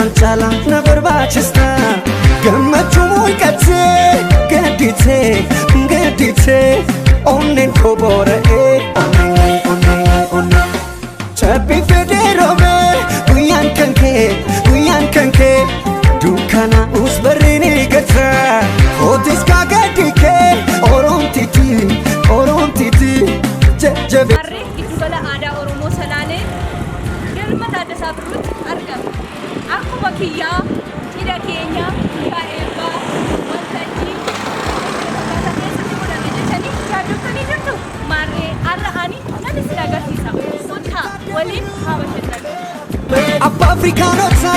Sanchala never bachista Gammachu muikate Gedite Onnen kobore Onne Chapi federo me Guyan kanke Dukana usbarini gatra Otis kagadike Orontiti Jabe Arre itubala ada Oromo Salale Galmata Adda Sabrut argam Akkuma kiyya hidha keenya ya eebba waltajjii bakka keessatti godhame jettanii yaaddoftanii jirtu maarree arra ani nan isin agarsiisa kottaa waliin haa bashannanu Abba Afrikaanota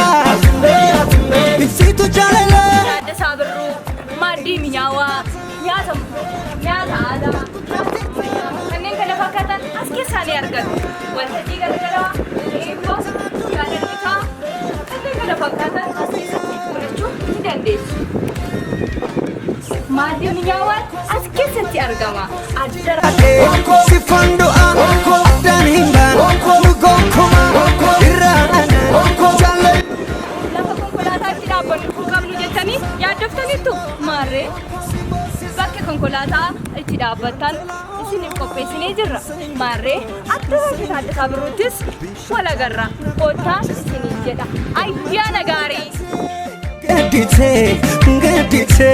Ibsitu jaalala Adda Sabruu maaddii minyaawaa nyaata aadaa kanneen kana fakkaatan as keessaa ni argatu waltajjii garagaraa eebba yaadannootaa kanneen kana fakkaatan as keessatti godhachuu ni dandeessu maaddii minyaawaan as keessatti argama addara Sifando'a Addaan hindaan Nugonkoma Irraana Jaalala lafa konkolaataa itti dhaabbannu qabnu jettanii yaaddoftaniittu maarree bakka konkolaataa itti dhaabbattan isiniif qopheessinee jirra maarree adda Adda Sabruttis wal agarra kottaa isiniif jedha ayyaana gaarii Gedite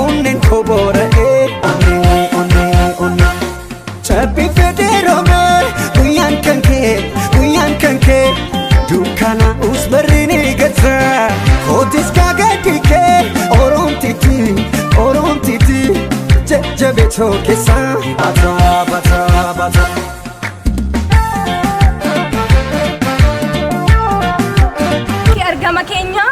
Onnen kobore Onne Chapi federo me Guyan kanke Dukana usbarini gatra Otis kagadike Orontiti Jabe chokesa Bata argama keenya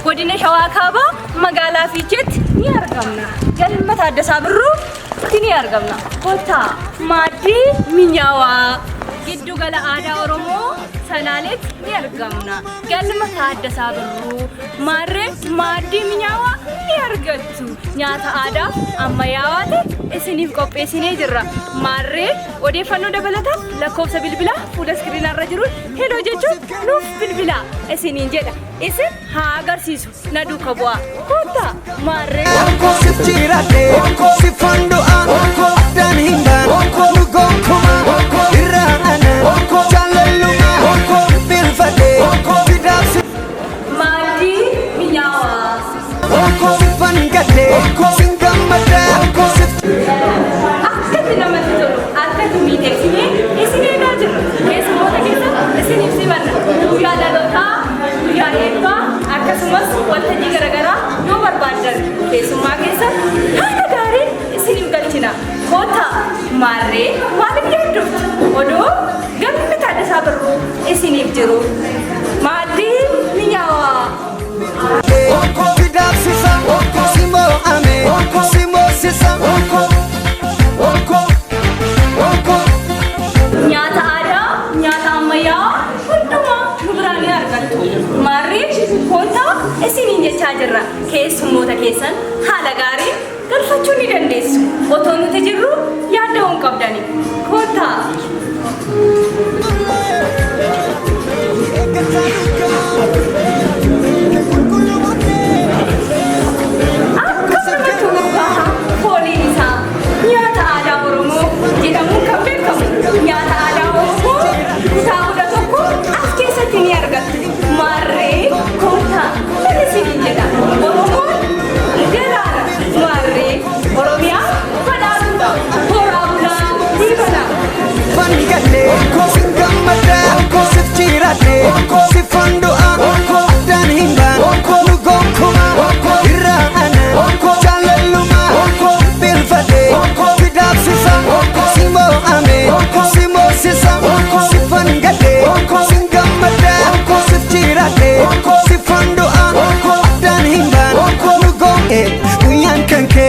godina Shawaa Kaabaa magaalaa Fiicheetti ni argamna galmata Adda Sabrruutti ni argamna kottaa maaddii minyaawaa giddu gala aadaa Oromoo Salaaleetti ni argamna galmata Adda Sabrruu maarree maaddii minyaawaa ni argattu nyaata aadaa ammayyaawaa ta'e isiniif qopheessinee jirra maarree odeeffannoo dabalataan lakkoofsa bilbilaa fuula iskiriinaa irra jiruun heloo jechuun nuuf bilbilaa isiniin jedha isin haa agarsiisu na duuka bu'aa kottaa maarree Sifando'a Addaan hindaan Nugonkoma Irraana Jaalaluma Bilfate Fidaabsi maaddii minyaawaa Sifan gadde Singammada akkatti namatti tolu akkatti miidhagsinee isin eegaa jirra keessummoota keessa isiniif simanna guyyaa dhalootaa guyyaa eebbaa akkasumas waltajjii garagaraa yoo barbaaddan keessummaa keessa haala gaariin isiniif galchina kottaa maarree maaliif yaadduutu odoo galmata Adda Sabrruu isiniif jiru maaddii minyaawaa Fidaabsisa Simoo ame Simoo sisa nyaata aadaa nyaata ammayyaa hundumaa nu biraan ni argattu maarree kottaa isiniin jechaa jirra keessummoota keessan haala gaariin galfachuu ni dandeessu otoo nuti jirru yaadda'uu hin qabdani kottaa akkasumatti urgaaha fooliin isaa nyaata aadaa Oromoo jedhamuun kan beekamu nyaata aadaa Oromoo kutaa 11 as keessatti ni argattu maarree kottaa nan isiniin jedha Oromoon galaana maarree Oromiyaa badhaatuudha horaa bulaa diibana Fangalle Singammada Sifchirate Sifando'a Addaan hindaan Nugonkoma Irraana Jaalaluma Bilfate Fidaabsisa Simoo ame Simoo sisa Sifan gadde Singammada Sifchirate Sifando'a Addaan hindaan Nugonkoma Guyan kanke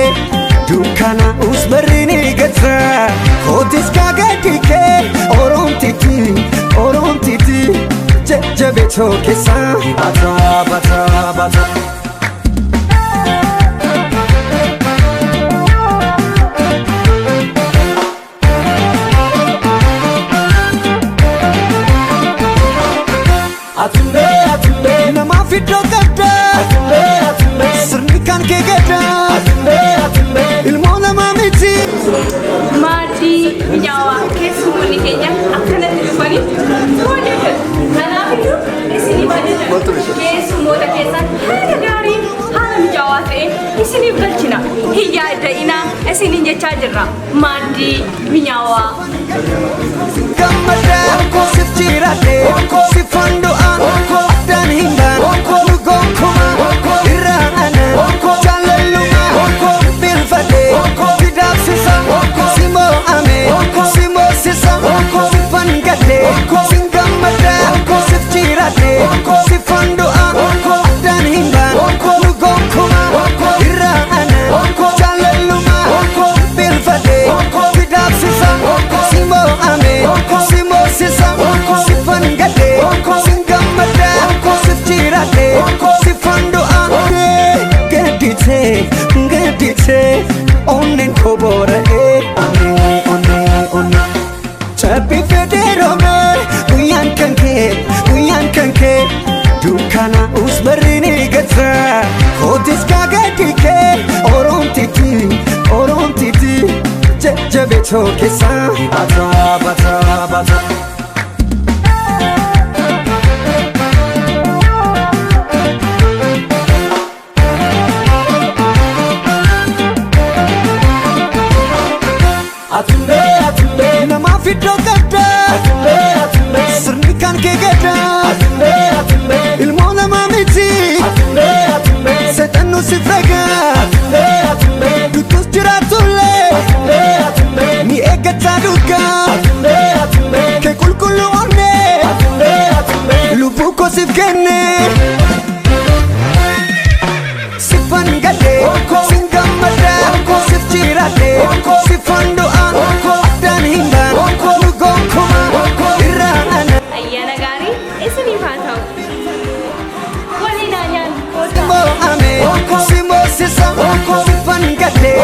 Dukana usbarini gatra Otis kagadike Orontiti Jabe chokesa Bata Atumbe Nama fido kan kee gada ilmoo namaa miti. Maatii mijaawaa keessummoonni keenya akkanatti dhufanii hojjetan. Kanaafiyyuu isinii baay'atan keessummoota keessan haala gaarii haala mijaawaa ta'een isiniif galchina. Hin yaadda'inaa isiniin jechaa jirra. Maatii mijaawaa. Gammadaa sif jiraadhee sif fandu'aan addaan hin baane nu gonkumaa irraa aanaan jaalallumaa bilfadhee fidaabsisa si moo'amee si moosisa sifan gadhee sin gammadaa sif jiraadhee sif fandu'aan addaan hin baane nu gonkumaa irraa aanaan jaalallumaa bilfadhee fidaabsisa si moo'amee si moosisa sifan gadhee sin gammadaa sif jiraadhee sif fandu'aan gadhitee onnen kobora'ee onnee cabbii fedhee roobee guyyaan kan kee dukkana usbarri ni gata kootis gaagadi kee oroomtiti jajjabeetoo keessaa bata. Namaaf iddoo qabda sirni kan kee gada ilmoo namaa miti seexannu si fagaa duttus jiraatullee ni eeggataa dhugaa kee qulqulluu onnee lubbuu koo sif kenne sifan gadhee sin gammadaa sif jiraadhee sif fandu'aan addaan hin baane nu gonkumaa irraa aanaan. Ayyaana gaarii isiniif haa ta'u. Waliin haa nyaannu. Si moo'amee si moosisa sifan gadhee